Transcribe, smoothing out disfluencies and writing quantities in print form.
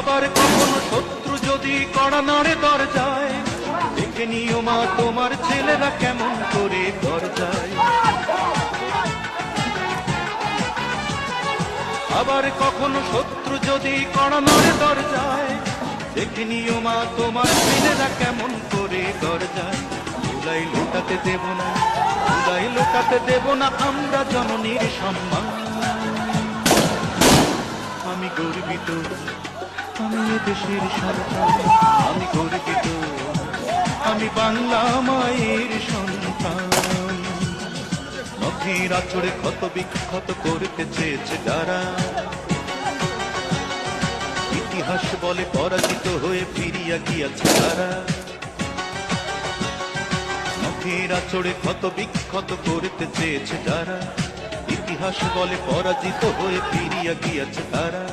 আবার কখনো শত্রু যদি কড়া নাড়ে দরজায়, দেখে নিও মা তোমার ছেলেরা কেমন করে দরজায়। আবার কখনো শত্রু যদি কড়া নাড়ে দরজায়, দেখে নিও মা তোমার ছেলেরা কেমন করে দরজায়। ধুলাই লোটাতে দেব না, ধুলাই লোটাতে দেব না আমরা জননীর সম্মান। আমি গর্বিত, আমি এ দেশের সন্তান, আমি গর্বিত, আমি বাংলা মায়ের সন্তান। নখের আঁচড়ে ক্ষত বিক্ষত করতে চেয়েছে যারা, ইতিহাস বলে পরাজিত হয়ে ফিরিয়া গিয়াছে তারা। নখের আঁচড়ে ক্ষত বিক্ষত করতে চেয়েছে যারা, ইতিহাস বলে পরাজিত হয়ে ফিরিয়া গিয়াছে তারা।